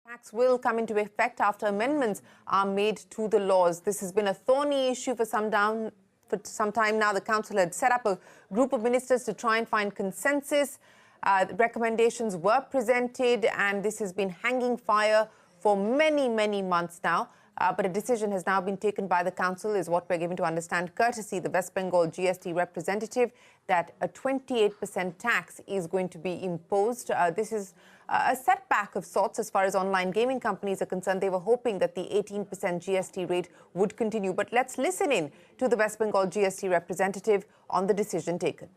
Tax will come into effect after amendments are made to the laws. This has been a thorny issue for some time now. The council had set up a group of ministers to try and find consensus. Recommendations were presented, and this has been hanging fire for many months now. But a decision has now been taken by the council, is what we're given to understand, courtesy the West Bengal GST representative, that a 28% tax is going to be imposed. This is a setback of sorts as far as online gaming companies are concerned. They were hoping that the 18% GST rate would continue. But let's listen in to the West Bengal GST representative on the decision taken.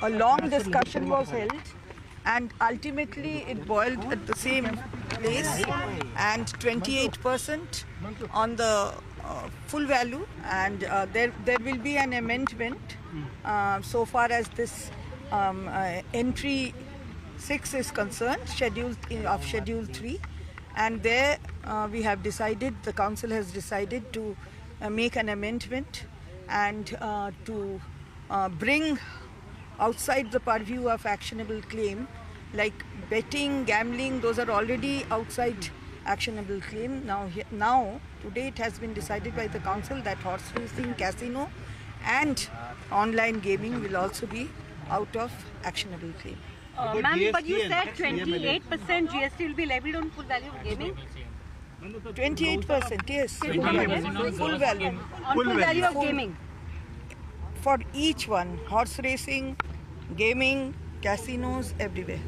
A long discussion was held, and ultimately it boiled at the same place, and 28% on the full value, and there will be an amendment so far as this entry 6 is concerned, Schedule 3, and there we have decided, the council has decided to make an amendment and to bring outside the purview of actionable claim, like betting, gambling, those are already outside actionable claim. Now, today it has been decided by the council that horse racing, casino and online gaming will also be out of actionable claim. Ma'am, but you said 28% GST will be levied on full value of gaming? 28%, yes. Full value. On full value of gaming? For each one, horse racing, gaming, casinos, everywhere.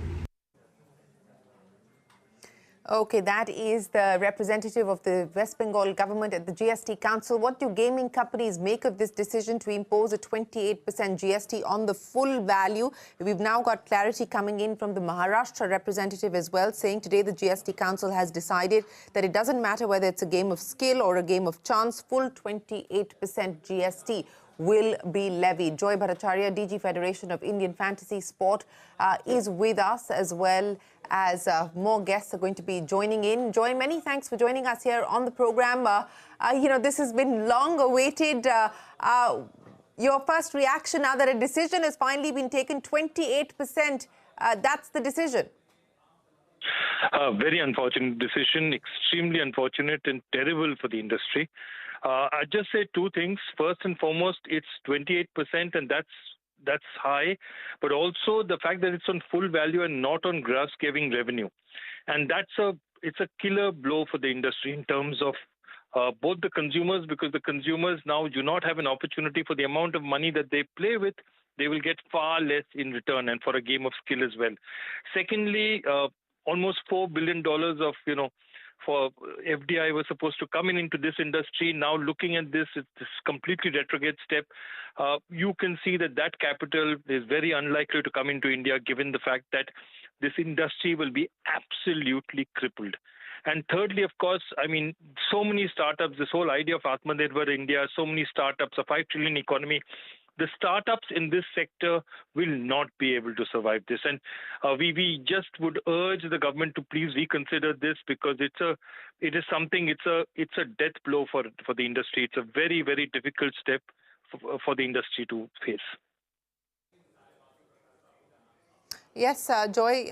Okay, that is the representative of the West Bengal government at the GST Council. What do gaming companies make of this decision to impose a 28% GST on the full value? We've now got clarity coming in from the Maharashtra representative as well, saying today the GST Council has decided that it doesn't matter whether it's a game of skill or a game of chance, full 28% GST will be levied. Joy Bhattacharya, DG Federation of Indian Fantasy Sport, is with us, as well as more guests are going to be joining in. Joy, many thanks for joining us here on the program. This has been long awaited. Your first reaction now that a decision has finally been taken, 28%, that's the decision. Very unfortunate decision, extremely unfortunate and terrible for the industry. I'd just say two things. First and foremost, it's 28%, and that's high, but also the fact that it's on full value and not on gross gaming revenue. And it's a killer blow for the industry in terms of both the consumers, because the consumers now do not have an opportunity for the amount of money that they play with. They will get far less in return, and for a game of skill as well. Secondly, almost $4 billion of, for FDI was supposed to come into this industry. Now looking at this, it's this completely retrograde step. You can see that capital is very unlikely to come into India, given the fact that this industry will be absolutely crippled. And thirdly, of course, so many startups, this whole idea of Atmanirbhar India, so many startups, a 5 trillion economy. The startups in this sector will not be able to survive this. And we just would urge the government to please reconsider this, because it's a death blow for the industry. It's a very difficult step for the industry to face. Yes, Joy,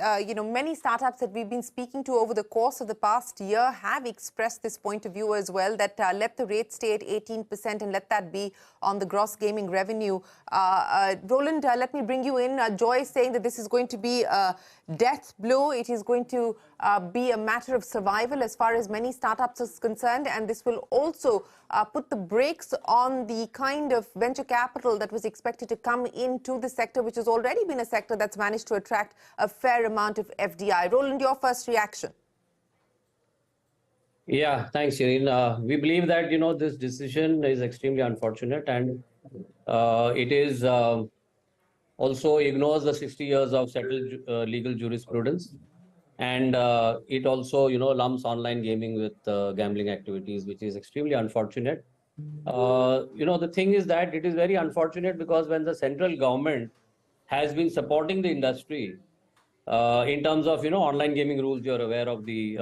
many startups that we've been speaking to over the course of the past year have expressed this point of view as well, that let the rate stay at 18% and let that be on the gross gaming revenue. Roland, let me bring you in. Joy is saying that this is going to be a death blow. It is going to be a matter of survival as far as many startups is concerned, and this will also put the brakes on the kind of venture capital that was expected to come into the sector, which has already been a sector that's managed to attract a fair amount of FDI. Roland, your first reaction? Yeah, thanks, Shereen. We believe that, this decision is extremely unfortunate, and it is also ignores the 60 years of settled legal jurisprudence. And it also, lumps online gaming with gambling activities, which is extremely unfortunate. The thing is that it is very unfortunate because when the central government has been supporting the industry in terms of, online gaming rules, you're aware of the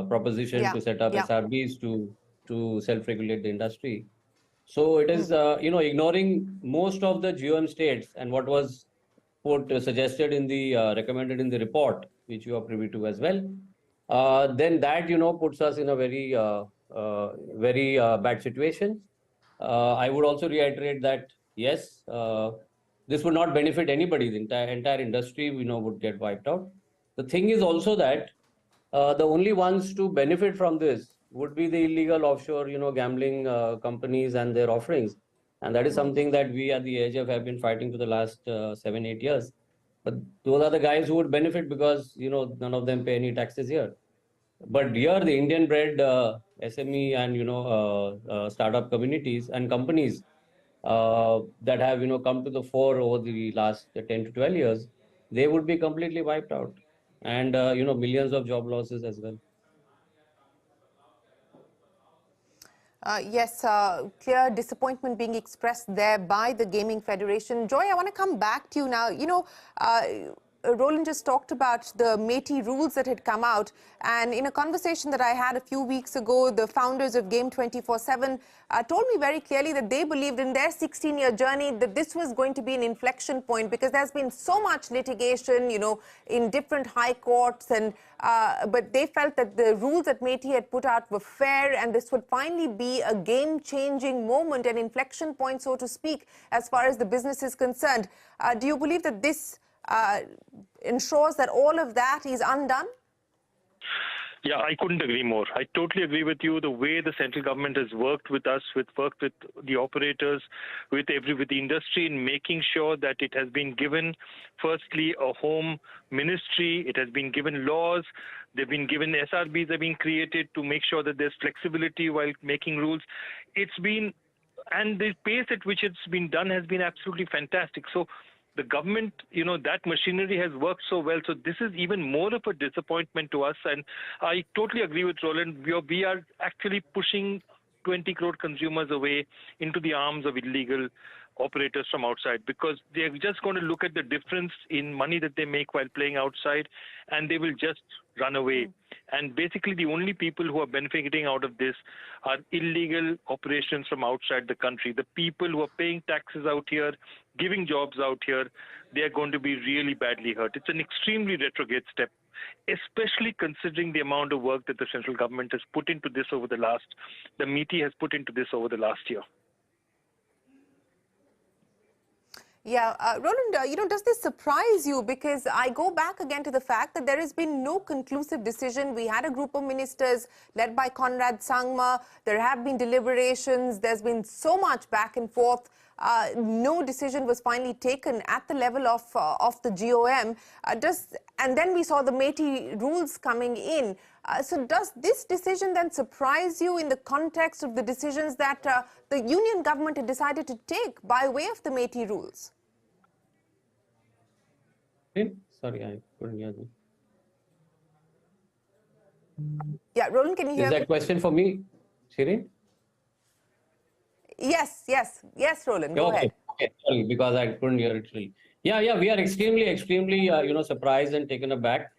proposition to set up SRBs to self-regulate the industry. So it is, ignoring most of the GOM states and what was suggested in the recommended in the report, which you are privy to as well, then that, puts us in a very bad situation. I would also reiterate that, yes, this would not benefit anybody. The entire industry, would get wiped out. The thing is also that the only ones to benefit from this would be the illegal offshore, gambling companies and their offerings. And that is something that we at the AHF have been fighting for the last 7-8 years. But those are the guys who would benefit because, none of them pay any taxes here. But here, the Indian-bred SME and startup communities and companies that have come to the fore over the last 10 to 12 years, they would be completely wiped out, and millions of job losses as well. Yes, clear disappointment being expressed there by the Gaming Federation. Joy, I want to come back to you now. Roland just talked about the METI rules that had come out, and in a conversation that I had a few weeks ago, the founders of Game 24/7 told me very clearly that they believed in their 16-year journey that this was going to be an inflection point, because there's been so much litigation, in different high courts, and but they felt that the rules that METI had put out were fair, and this would finally be a game-changing moment, an inflection point, so to speak, as far as the business is concerned. Do you believe that this ensures that all of that is undone? Yeah, I couldn't agree more. I totally agree with you. The way the central government has worked with us, worked with the operators, with the industry in making sure that it has been given, firstly, a home ministry. It has been given laws. They've been given SRBs have been created to make sure that there's flexibility while making rules. And the pace at which it's been done has been absolutely fantastic. So the government, that machinery has worked so well. So this is even more of a disappointment to us. And I totally agree with Roland. We are actually pushing 20 crore consumers away into the arms of illegal operators from outside, because they're just going to look at the difference in money that they make while playing outside, and they will just run away. And basically the only people who are benefiting out of this are illegal operations from outside the country. The people who are paying taxes out here, giving jobs out here, they are going to be really badly hurt. It's an extremely retrograde step, especially considering the amount of work that the central government has put into this the METI has put into this over the last year. Yeah, Roland, does this surprise you? Because I go back again to the fact that there has been no conclusive decision. We had a group of ministers led by Conrad Sangma. There have been deliberations. There's been so much back and forth. No decision was finally taken at the level of the GOM. And then we saw the METI rules coming in. So does this decision then surprise you in the context of the decisions that the union government had decided to take by way of the METI rules? Sorry, I couldn't hear you. Yeah, Roland, can you hear me? Is that question for me, Shereen? Yes, Roland, go ahead. Okay, sorry, because I couldn't hear it really. Yeah, we are extremely, surprised and taken aback.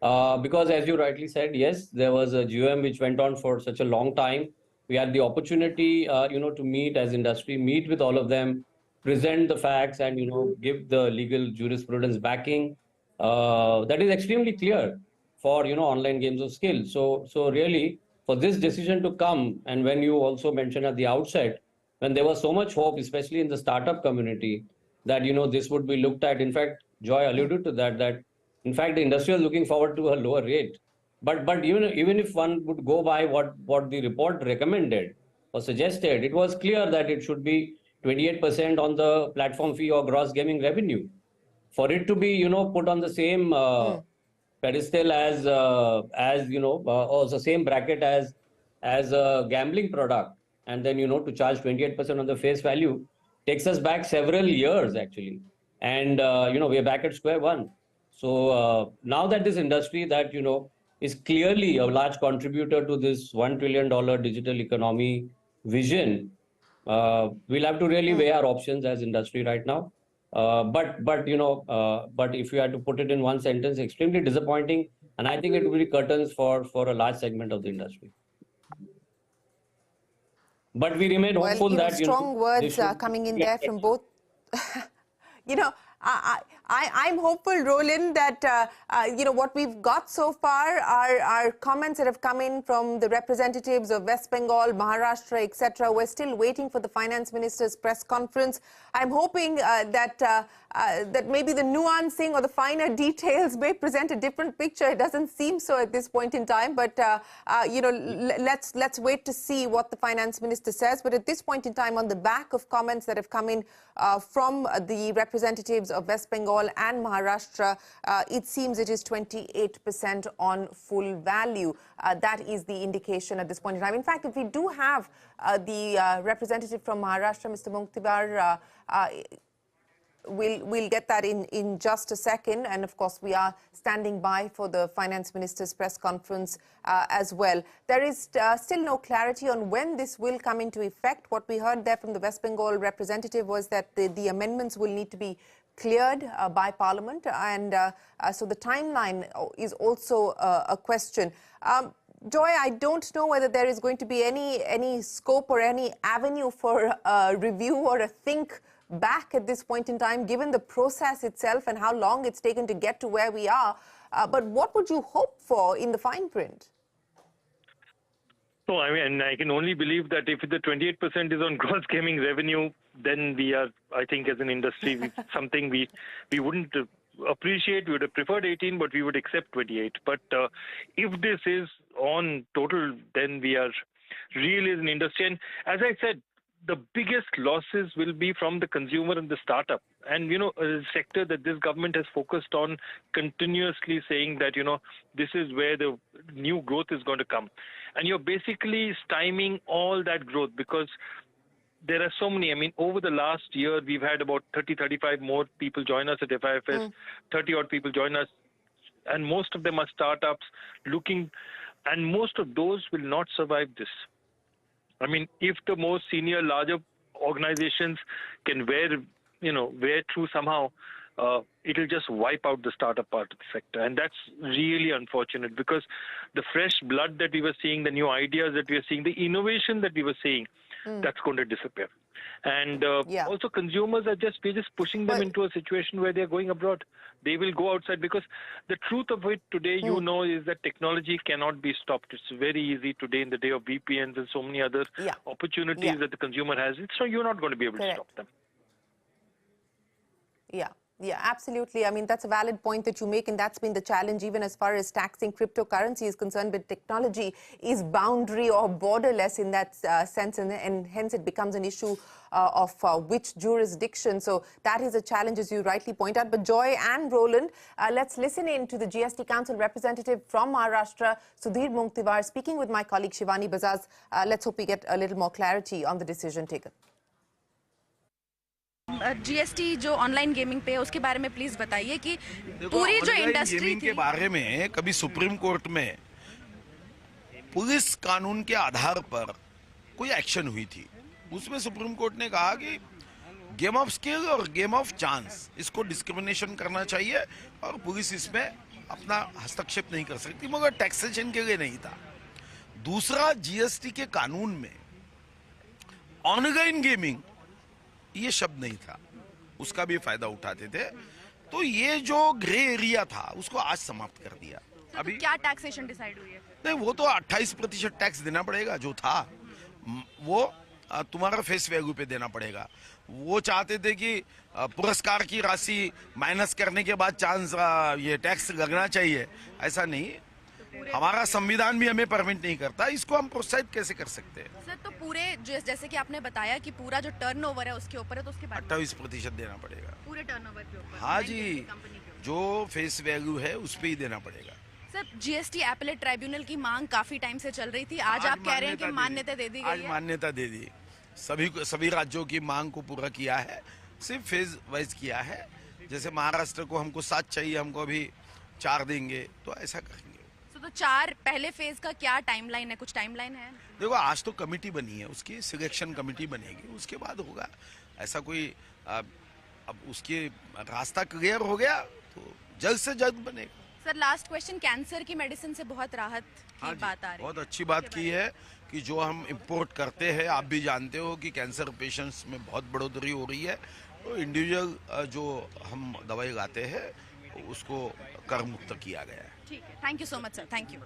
Because as you rightly said, yes, there was a GOM which went on for such a long time. We had the opportunity, to meet as industry, meet with all of them, present the facts and, give the legal jurisprudence backing. That is extremely clear for, online games of skill. So really, for this decision to come, and when you also mentioned at the outset, when there was so much hope, especially in the startup community, that, this would be looked at. In fact, Joy alluded to that in fact, the industry is looking forward to a lower rate. But even if one would go by what the report recommended or suggested, it was clear that it should be 28% on the platform fee or gross gaming revenue. For it to be, put on the same pedestal as or the same bracket as a gambling product, and then, to charge 28% on the face value takes us back several years, actually. And, we're back at square one. So now that this industry that, is clearly a large contributor to this $1 trillion digital economy vision, we'll have to really weigh our options as industry right now. But if you had to put it in one sentence, extremely disappointing. And I think it will be curtains for a large segment of the industry. But we remain hopeful that, strong words coming in there from both. I'm hopeful, Roland, that what we've got so far are comments that have come in from the representatives of West Bengal, Maharashtra, etc. We're still waiting for the finance minister's press conference. I'm hoping that maybe the nuancing or the finer details may present a different picture. It doesn't seem so at this point in time, but let's wait to see what the finance minister says. But at this point in time, on the back of comments that have come in from the representatives of West Bengal and Maharashtra, it seems it is 28% on full value. That is the indication at this point in time. In fact, if we do have the representative from Maharashtra, Mr. Muktivar, we'll get that in just a second. And of course, we are standing by for the finance minister's press conference as well. There is still no clarity on when this will come into effect. What we heard there from the West Bengal representative was that the amendments will need to be cleared by Parliament. And so the timeline is also a question. Joy, I don't know whether there is going to be any scope or any avenue for a review or a think back at this point in time, given the process itself and how long it's taken to get to where we are. But what would you hope for in the fine print? No, I mean, I can only believe that if the 28% is on gross gaming revenue, then we are, I think, as an industry, something we wouldn't appreciate. We would have preferred 18, but we would accept 28. But if this is on total, then we are really as an industry. And as I said, the biggest losses will be from the consumer and the startup. And, a sector that this government has focused on, continuously saying that, this is where the new growth is going to come. And you're basically stymieing all that growth because there are so many. I mean, over the last year, we've had about 35 more people join us at FIFS, 30-odd people join us. And most of them are startups and most of those will not survive this. I mean, if the most senior, larger organizations can wear through somehow, it'll just wipe out the startup part of the sector. And that's really unfortunate because the fresh blood that we were seeing, the new ideas that we were seeing, the innovation that we were seeing, that's going to disappear. And also consumers we're just pushing them into a situation where they're going abroad. They will go outside because the truth of it today, is that technology cannot be stopped. It's very easy today in the day of VPNs and so many other opportunities that the consumer has. So you're not going to be able to stop them. Yeah, absolutely. I mean, that's a valid point that you make, and that's been the challenge even as far as taxing cryptocurrency is concerned. But technology is boundary or borderless in that sense, and hence it becomes an issue of which jurisdiction. So that is a challenge, as you rightly point out. But Joy and Roland, let's listen in to the GST Council representative from Maharashtra, Sudhir Muktivar, speaking with my colleague Shivani Bajaj. Let's hope we get a little more clarity on the decision taken. GST जो online gaming पे है उसके बारे में please बताइए कि पूरी जो इंडस्ट्री थी के बारे में कभी सुप्रीम कोर्ट में पुलिस कानून के आधार पर कोई एक्शन हुई थी। उसमें सुप्रीम कोर्ट ने कहा कि गेम ऑफ स्किल और गेम ऑफ चांस इसको डिस्क्रिमिनेशन करना चाहिए और पुलिस इसमें अपना हस्तक्षेप नहीं कर सकती, मगर टैक्सेशन के लिए नहीं था। दूसरा, जीएसटी के कानून में ऑनलाइन गेमिंग ये शब्द नहीं था, उसका भी फायदा उठाते थे। तो ये जो ग्रे एरिया था उसको आज समाप्त कर दिया। अभी क्या टैक्सेशन डिसाइड हुई है? नहीं, वो तो 28% टैक्स देना पड़ेगा जो था, वो तुम्हारा फेस वैल्यू पे देना पड़ेगा। वो चाहते थे कि पुरस्कार की राशि माइनस करने के बाद चांस ये टैक्स लगना चाहिए, ऐसा नहीं। हमारा संविधान भी हमें परमिट नहीं करता, इसको हम प्रोत्साहित कैसे कर सकते हैं? सर, तो पूरे जैसे कि आपने बताया कि पूरा जो टर्नओवर है उसके ऊपर है, तो उसके बाद 28% देना पड़ेगा पूरे टर्नओवर के ऊपर। हाँ जी, जो फेस वैल्यू है उस पे ही देना पड़ेगा। सर, जीएसटी एपेलेट ट्राइब्यूनल की मांग काफी टाइम से चल रही थी, आज आप कह रहे हैं कि मान्यता दे दी गई है। आज मान्यता दे दी, सभी राज्यों की मांग को पूरा किया है, सिर्फ फेज वाइज किया है। जैसे महाराष्ट्र को हमको 7 चाहिए, हमको अभी 4 देंगे, तो ऐसा करेंगे। तो 4 पहले फेज का क्या टाइमलाइन है? कुछ टाइमलाइन है? देखो, आज तो कमेटी बनी है, उसकी सिलेक्शन कमेटी बनेगी, उसके बाद होगा। ऐसा कोई अब उसके रास्ता क्लियर हो गया तो जल्द से जल्द बनेगा। सर, लास्ट क्वेश्चन, कैंसर की मेडिसिन से बहुत राहत की बात आ रही है। बहुत अच्छी बात की है कि जो हम इंपोर्ट करते हैं, आप भी जानते हो कि कैंसर पेशेंट्स में बहुत बढ़ोतरी हो रही है। तो इंडिविजुअल जो हम दवाई गाते हैं उसको कर मुक्त किया गया है। ठीक है, thank you so much sir, thank you.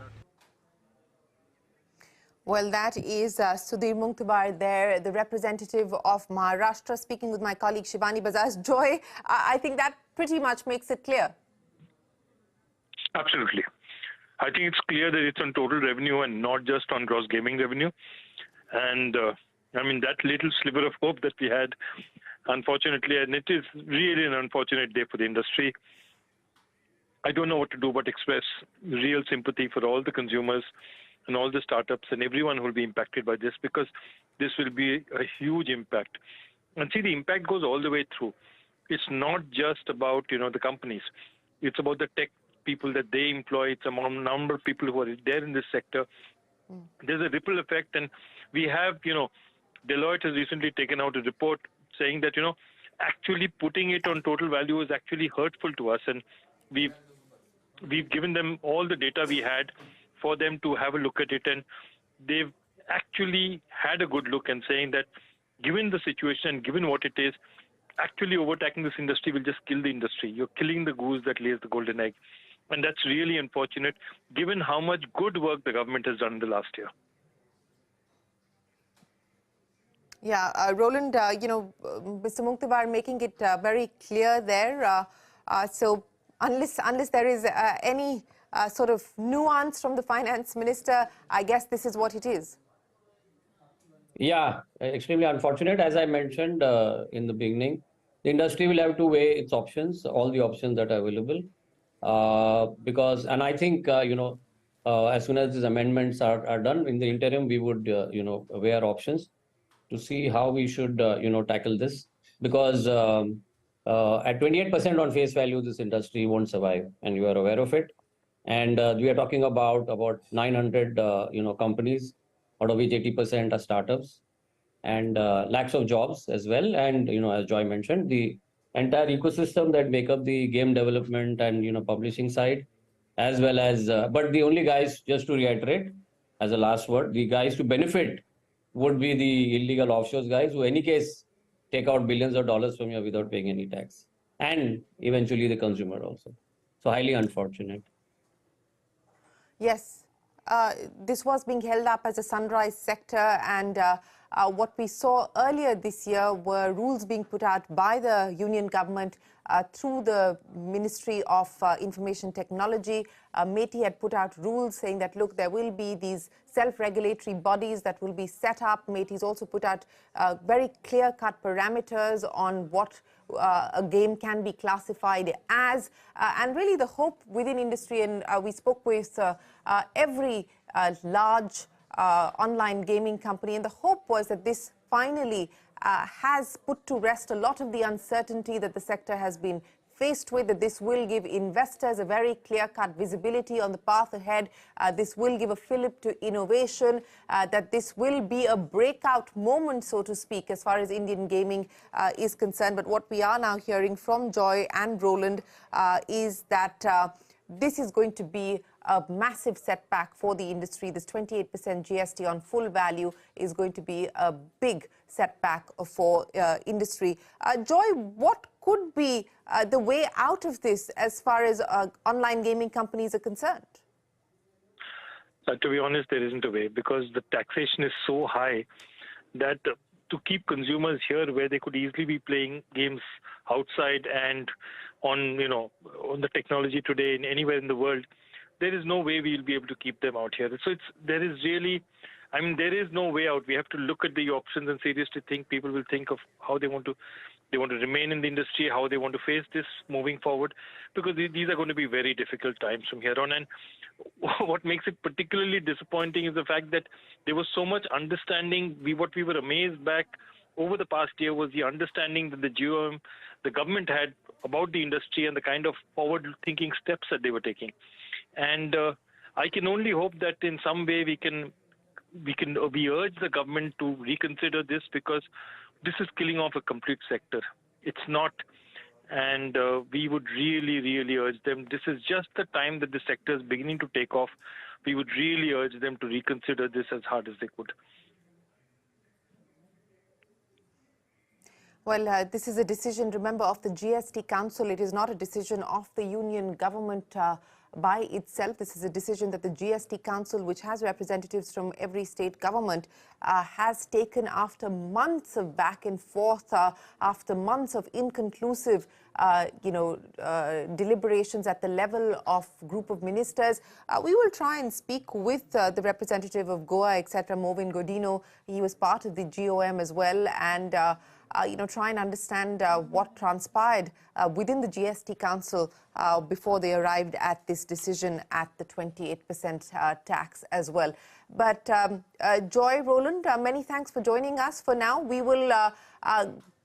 Well, that is Sudhir Munktabar there, the representative of Maharashtra, speaking with my colleague Shivani Bajaj. Joy, I think that pretty much makes it clear. Absolutely. I think it's clear that it's on total revenue and not just on gross gaming revenue. And I mean, that little sliver of hope that we had, unfortunately, and it is really an unfortunate day for the industry. I don't know what to do but express real sympathy for all the consumers and all the startups and everyone who will be impacted by this, because this will be a huge impact. And see, the impact goes all the way through. It's not just about, the companies. It's about the tech people that they employ. It's a number of people who are there in this sector. There's a ripple effect, and we have, Deloitte has recently taken out a report saying that, actually putting it on total value is actually hurtful to us, and we've given them all the data we had for them to have a look at it, and they've actually had a good look and saying that given the situation, given what it is, actually overtaking this industry will just kill the industry. You're killing the goose that lays the golden egg. And that's really unfortunate, given how much good work the government has done in the last year. Yeah, Roland, Mr. Munktabar making it very clear there. So unless there is any sort of nuance from the finance minister, I guess this is what it is. Yeah, extremely unfortunate. As I mentioned in the beginning, the industry will have to weigh its options, all the options that are available. And I think, as soon as these amendments are done, in the interim, we would, weigh our options to see how we should, tackle this. Because at 28% on face value, this industry won't survive, and you are aware of it. And we are talking about 900, companies, out of which 80% are startups, and lakhs of jobs as well. And, as Joy mentioned, the entire ecosystem that make up the game development and, publishing side, as well as, but the only guys, just to reiterate, as a last word, the guys to benefit would be the illegal offshore guys who, in any case, take out billions of dollars from you without paying any tax, and eventually the consumer also. So highly unfortunate. Yes, this was being held up as a sunrise sector, and what we saw earlier this year were rules being put out by the union government through the Ministry of Information Technology. METI had put out rules saying that, look, there will be these self-regulatory bodies that will be set up. METI's also put out very clear-cut parameters on what a game can be classified as. And really the hope within industry, and we spoke with every large online gaming company, and the hope was that this finally has put to rest a lot of the uncertainty that the sector has been faced with, that this will give investors a very clear-cut visibility on the path ahead. This will give a fillip to innovation, that this will be a breakout moment, so to speak, as far as Indian gaming is concerned. But what we are now hearing from Joy and Roland is that this is going to be a massive setback for the industry. This 28% GST on full value is going to be a big setback for industry. Joy, what could be the way out of this as far as online gaming companies are concerned? To be honest, there isn't a way, because the taxation is so high that to keep consumers here where they could easily be playing games outside and on the technology today in anywhere in the world, there is no way we'll be able to keep them out here. So there is no way out. We have to look at the options and seriously think. People will think of how they want to remain in the industry, how they want to face this moving forward, because these are going to be very difficult times from here on. And what makes it particularly disappointing is the fact that there was so much understanding. What we were amazed back over the past year was the understanding that the government had about the industry and the kind of forward-thinking steps that they were taking. And I can only hope that in some way we urge the government to reconsider this, because this is killing off a complete sector. It's not, and we would really, really urge them. This is just the time that the sector is beginning to take off. We would really urge them to reconsider this as hard as they could. Well, this is a decision, remember, of the GST Council. It is not a decision of the union government by itself. This is a decision that the GST Council, which has representatives from every state government, has taken after months of back and forth, after months of inconclusive deliberations at the level of group of ministers. We will try and speak with the representative of Goa, etc., Movin Godino. He was part of the GOM as well, and try and understand what transpired within the GST Council before they arrived at this decision at the 28% tax as well. But Joy, Roland, many thanks for joining us. For now, we will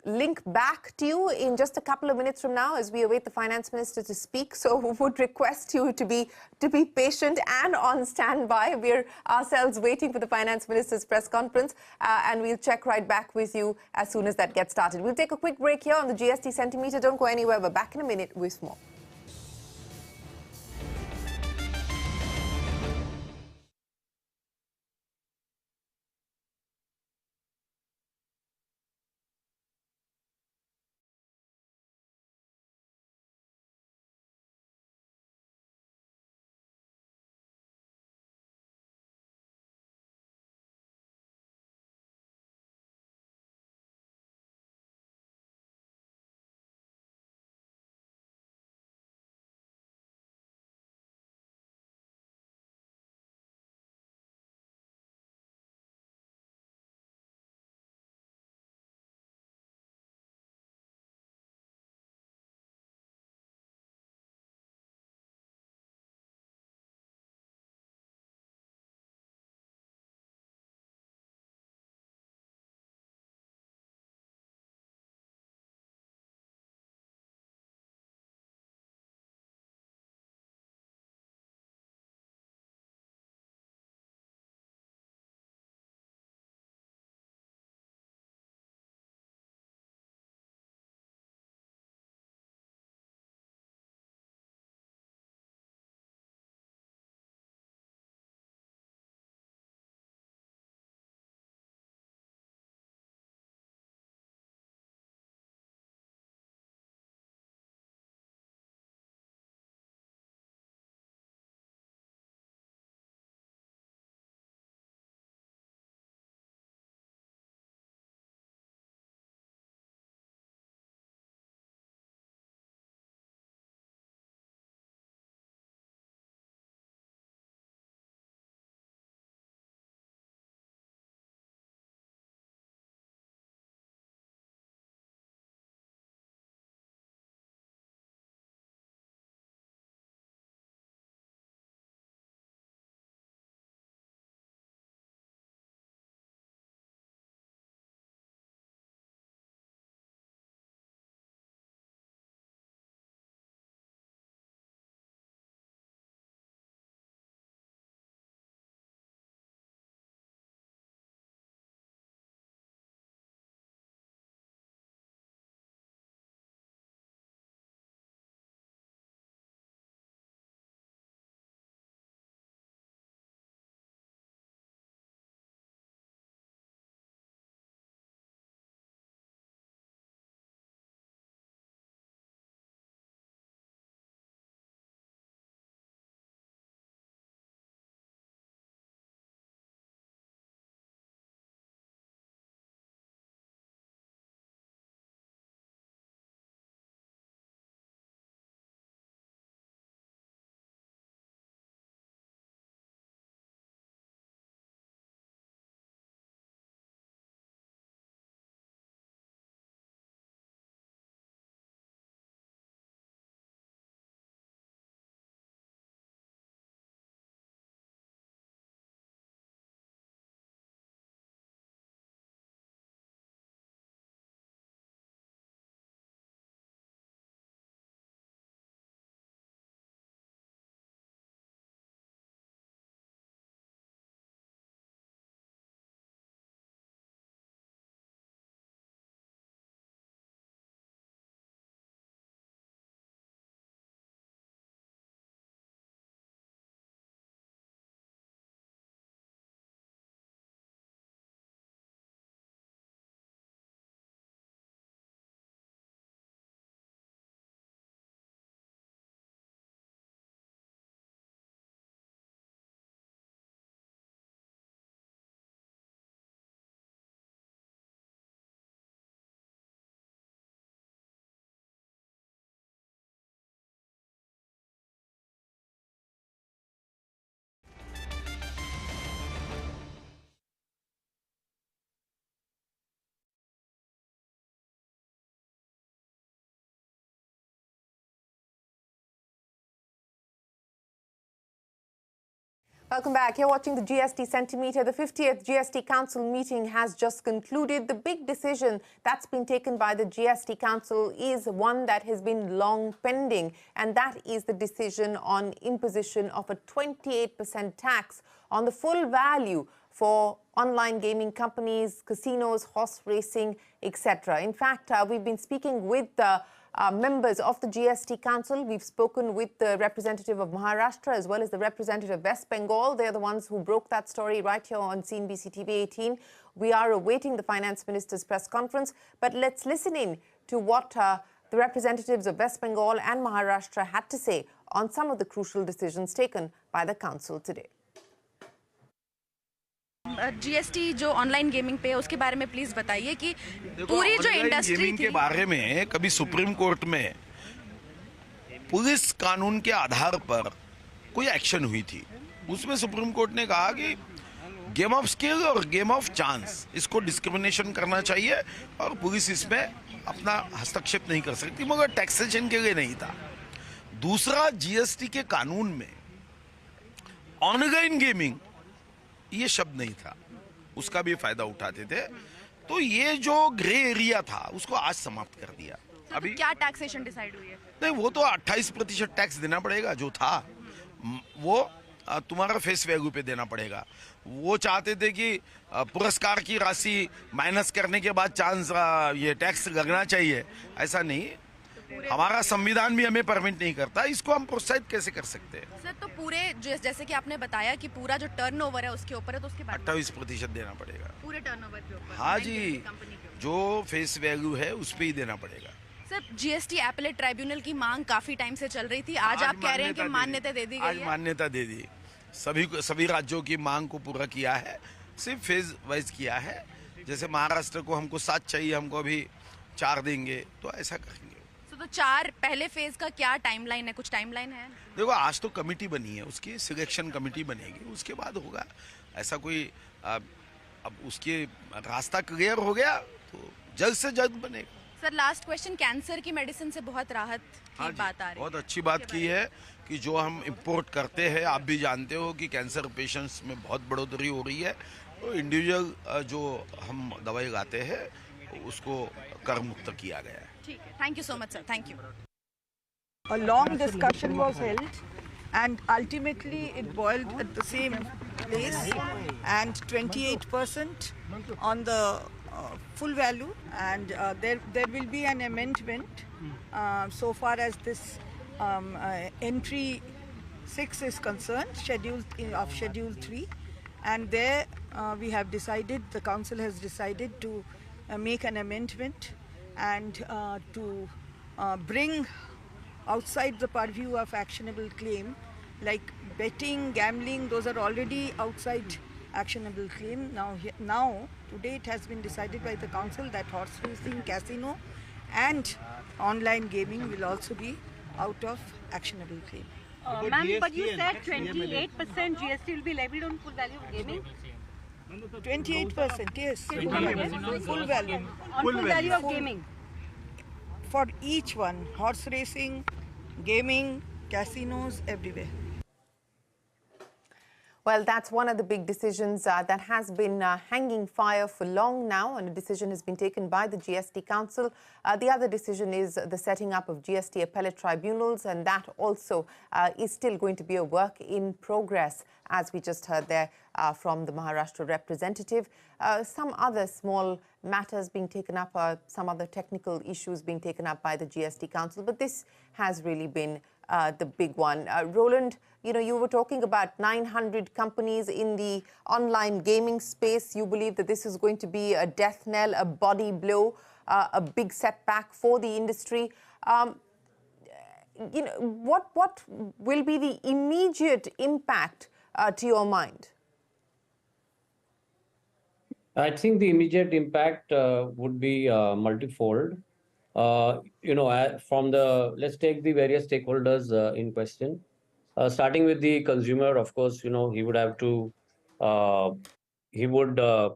link back to you in just a couple of minutes from now as we await the finance minister to speak. So we would request you to be patient and on standby. We're ourselves waiting for the finance minister's press conference, and we'll check right back with you as soon as that gets started. We'll take a quick break here on the GST Centimeter. Don't go anywhere. We're back in a minute with more. Welcome back. You're watching the GST Centimeter. The 50th GST Council meeting has just concluded. The big decision that's been taken by the GST Council is one that has been long pending, and that is the decision on imposition of a 28% tax on the full value for online gaming companies, casinos, horse racing, etc. In fact, we've been speaking with the members of the GST Council. We've spoken with the representative of Maharashtra as well as the representative of West Bengal. They're the ones who broke that story right here on CNBC-TV18. We are awaiting the Finance Minister's press conference, but let's listen in to what the representatives of West Bengal and Maharashtra had to say on some of the crucial decisions taken by the Council today. GST जो online gaming पे है उसके बारे में please बताइए कि पूरी जो इंडस्ट्री गेमिंग के बारे में कभी सुप्रीम कोर्ट में पुलिस कानून के आधार पर कोई एक्शन हुई थी। उसमें सुप्रीम कोर्ट ने कहा कि गेम ऑफ स्किल और गेम ऑफ चांस इसको डिस्क्रिमिनेशन करना चाहिए और पुलिस इसमें अपना हस्तक्षेप नहीं कर सकती, मगर टैक्सेशन के लिए नहीं था। दूसरा, जीएसटी के कानून में ऑनलाइन गेमिंग ये शब्द नहीं था, उसका भी फायदा उठाते थे। तो ये जो ग्रे एरिया था उसको आज समाप्त कर दिया। अभी क्या टैक्सेशन डिसाइड हुई है? नहीं, वो तो 28% टैक्स देना पड़ेगा जो था, वो तुम्हारा फेस वैल्यू पे देना पड़ेगा। वो चाहते थे कि पुरस्कार की राशि माइनस करने के बाद चांस ये टैक्स लगना चाहिए, ऐसा नहीं। हमारा संविधान भी हमें परमिट नहीं करता, इसको हम प्रोत्साहित कैसे कर सकते हैं? सर, तो पूरे जैसे कि आपने बताया कि पूरा जो टर्नओवर है उसके ऊपर है, तो उसके बाद 28% देना पड़ेगा पूरे टर्नओवर के ऊपर। हाँ जी, जो फेस वैल्यू है उस पे ही देना पड़ेगा। सर, जीएसटी एपेलेट ट्राइब्यूनल की मांग काफी टाइम से चल रही थी, आज आप कह रहे हैं कि मान्यता दे दी गई है। आज मान्यता दे दी, सभी राज्यों की मांग को पूरा किया है, सिर्फ फेज वाइज किया है। जैसे महाराष्ट्र को हमको 7 चाहिए, हमको अभी 4 देंगे, तो ऐसा करेंगे। तो 4 पहले फेज का क्या टाइमलाइन है? कुछ टाइमलाइन है? देखो, आज तो कमेटी बनी है, उसकी सिलेक्शन कमेटी बनेगी, उसके बाद होगा। ऐसा कोई अब उसके रास्ता क्लियर हो गया तो जल्द से जल्द बनेगा। सर, लास्ट क्वेश्चन, कैंसर की मेडिसिन से बहुत राहत की बात आ रही है। बहुत अच्छी बात की है कि जो हम इंपोर्ट करते हैं, आप भी जानते हो कि कैंसर पेशेंट्स में बहुत बढ़ोतरी हो रही है, तो इंडिविजुअल जो हम दवाई लाते हैं उसको कर मुक्त किया गया है। ठीक है, thank you so much sir, thank you. A long discussion was held and ultimately it boiled at the same place, and 28% on the full value, and there will be an amendment so far as this entry 6 is concerned, schedule 3, and there we have decided, the council has decided to make an amendment and to bring outside the purview of actionable claim, like betting, gambling, those are already outside actionable claim. Now today it has been decided by the council that horse racing, casino and online gaming will also be out of actionable claim. Ma'am, but you said 28% GST will be levied on full value of gaming? 28%, yes. Full value. On full value of gaming? For each one, horse racing, gaming, casinos, everywhere. Well, that's one of the big decisions that has been hanging fire for long now, and a decision has been taken by the GST Council. The other decision is the setting up of GST appellate tribunals, and that also is still going to be a work in progress, as we just heard there from the Maharashtra representative. Some other small matters being taken up, some other technical issues being taken up by the GST Council, but this has really been the big one. Roland, you know, you were talking about 900 companies in the online gaming space. You believe that this is going to be a death knell, a body blow, a big setback for the industry. You know, what will be the immediate impact to your mind? I think the immediate impact would be multifold. You know, let's take the various stakeholders in question. Starting with the consumer, of course, you know, he would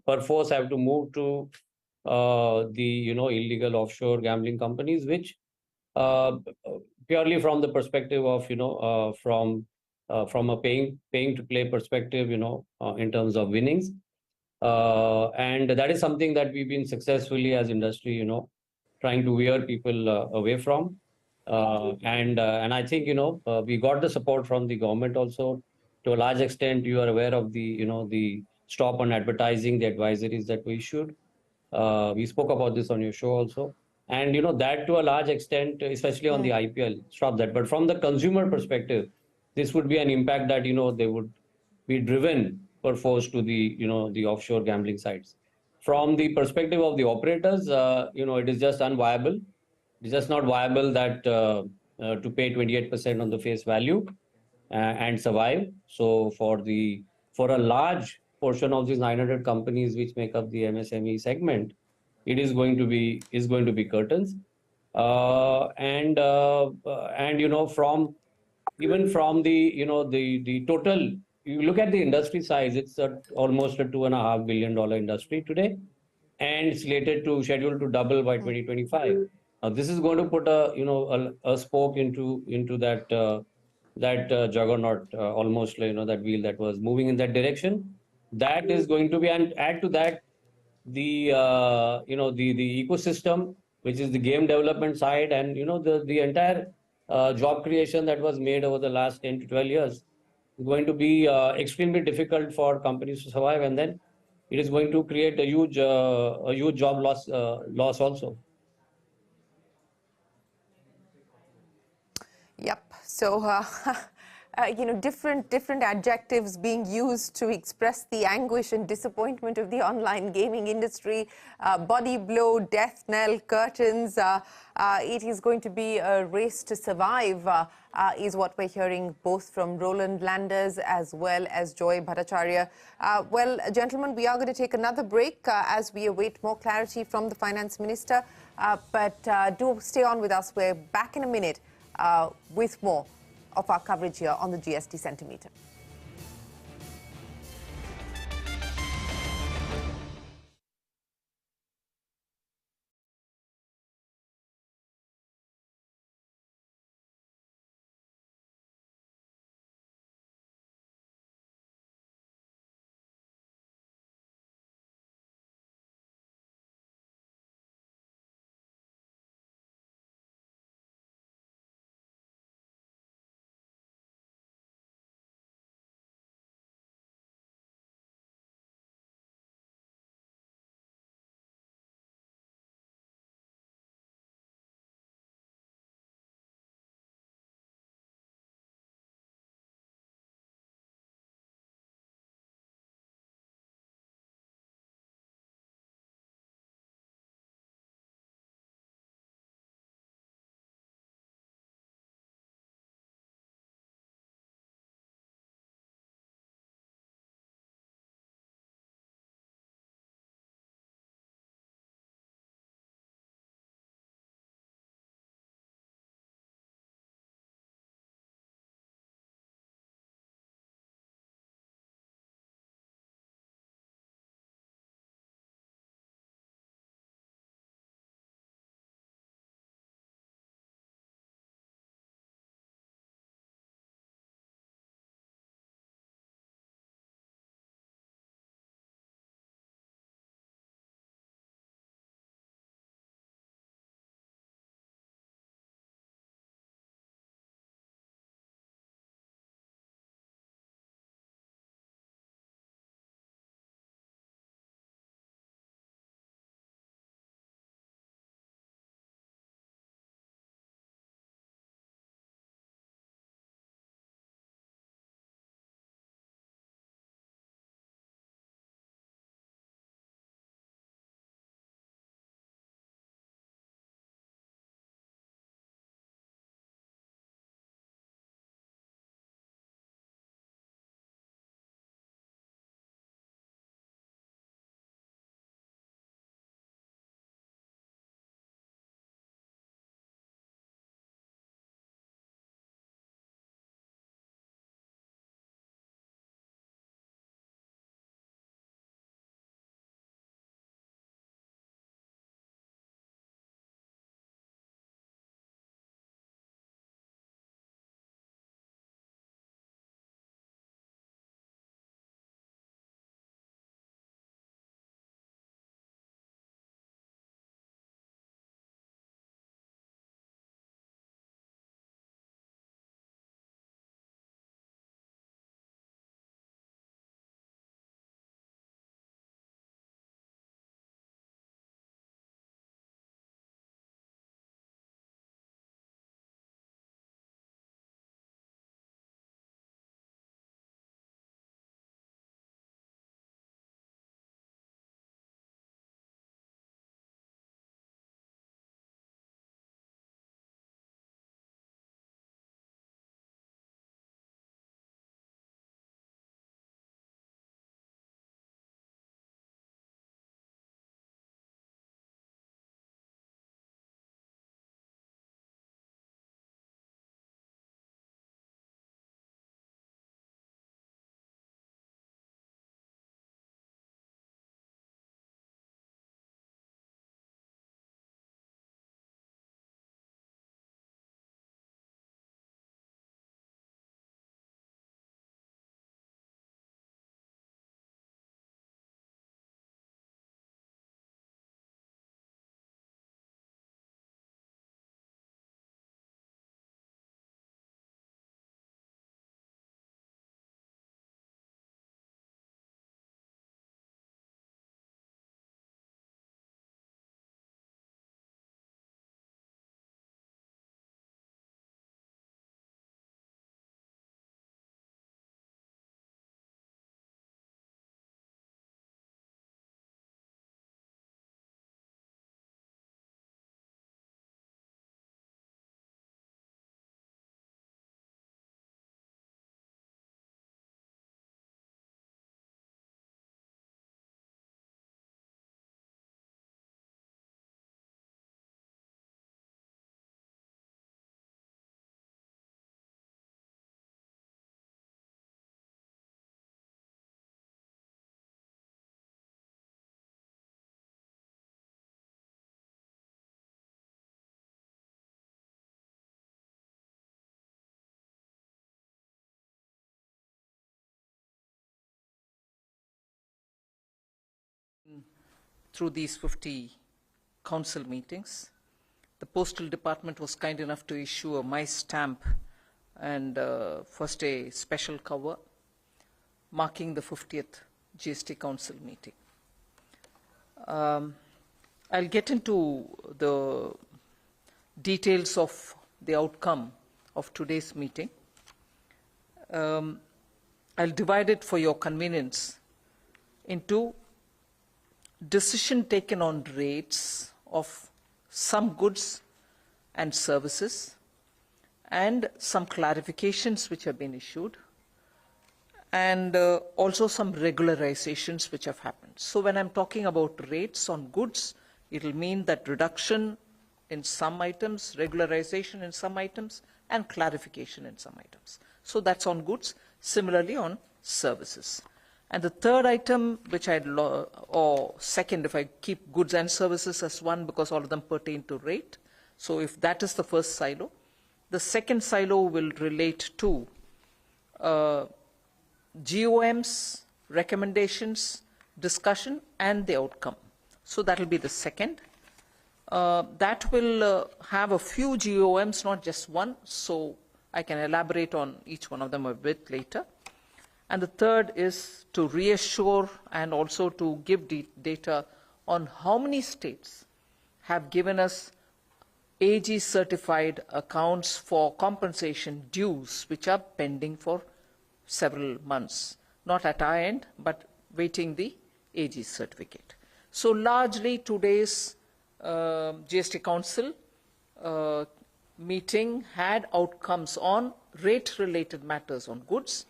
perforce have to move to the, you know, illegal offshore gambling companies, which purely from the perspective of, you know, from from a paying to play perspective, in terms of winnings. And that is something that we've been successfully as industry, trying to veer people away from. And I think, we got the support from the government also. To a large extent, you are aware of the stop on advertising, the advisories that we issued. We spoke about this on your show also. And, that to a large extent, especially on the IPL, stop that. But from the consumer perspective, this would be an impact that, they would be driven perforce to the offshore gambling sites. From the perspective of the operators, it is just unviable. It's just not viable that to pay 28% on the face value and survive. So for a large portion of these 900 companies which make up the MSME segment, it is going to be curtains. And from even from the total, you look at the industry size, it's almost a $2.5 billion industry today, and slated to scheduled to double by 2025. Now, this is going to put a spoke into that juggernaut, almost that wheel that was moving in that direction. That is going to be, and add to that the ecosystem, which is the game development side, and the entire job creation that was made over the last 10 to 12 years, going to be extremely difficult for companies to survive, and then it is going to create a huge job loss also. Yep. So, different adjectives being used to express the anguish and disappointment of the online gaming industry. Body blow, death knell, curtains. It is going to be a race to survive, is what we're hearing both from Roland Landers as well as Joy Bhattacharya. Well, gentlemen, we are going to take another break as we await more clarity from the Finance Minister. But do stay on with us. We're back in a minute with more of our coverage here on the GST Centimeter. through these 50 council meetings. The Postal Department was kind enough to issue a My Stamp and first a special cover marking the 50th GST Council meeting. I'll get into the details of the outcome of today's meeting. I'll divide it for your convenience into decision taken on rates of some goods and services and some clarifications which have been issued, and also some regularizations which have happened. So when I'm talking about rates on goods, it will mean that reduction in some items, regularization in some items, and clarification in some items. So that's on goods. Similarly on services. And the third item, which or second, if I keep goods and services as one, because all of them pertain to rate. So if that is the first silo, the second silo will relate to GOM's recommendations, discussion, and the outcome. So that will be the second. That will have a few GOMs, not just one, so I can elaborate on each one of them a bit later. And the third is to reassure and also to give data on how many states have given us AG certified accounts for compensation dues which are pending for several months, not at our end, but waiting the AG certificate. So largely today's GST Council meeting had outcomes on rate-related matters on goods,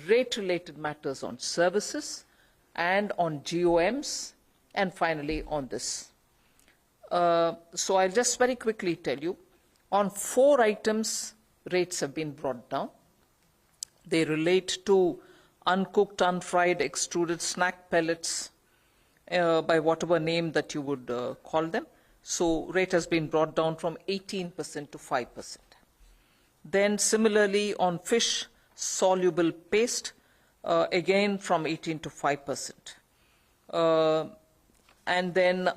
rate-related matters on services, and on GOMs, and finally on this. So I'll just very quickly tell you, on 4 items, rates have been brought down. They relate to uncooked, unfried, extruded snack pellets, by whatever name that you would call them. So rate has been brought down from 18% to 5%. Then similarly on fish soluble paste, again from 18 to 5%. And then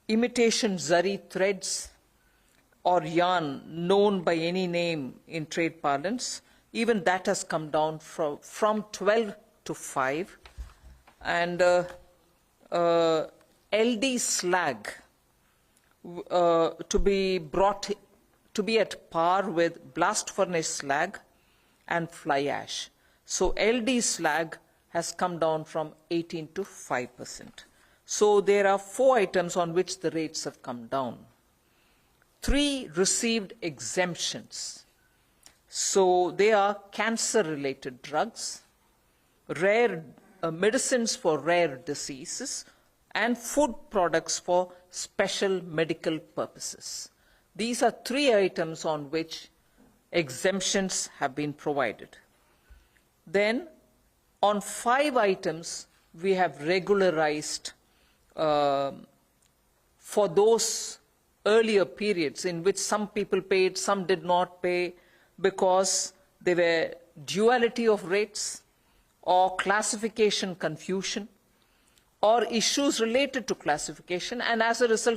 imitation zari threads or yarn known by any name in trade parlance, even that has come down from 12 to 5. And LD slag to be brought to be at par with blast furnace slag and fly ash. So LD slag has come down from 18 to 5%. So there are 4 items on which the rates have come down. 3 received exemptions. So they are cancer-related drugs, rare medicines for rare diseases, and food products for special medical purposes. These are 3 items on which exemptions have been provided. Then, on 5 items, we have regularized for those earlier periods in which some people paid, some did not pay, because there were duality of rates or classification confusion or issues related to classification, and as a result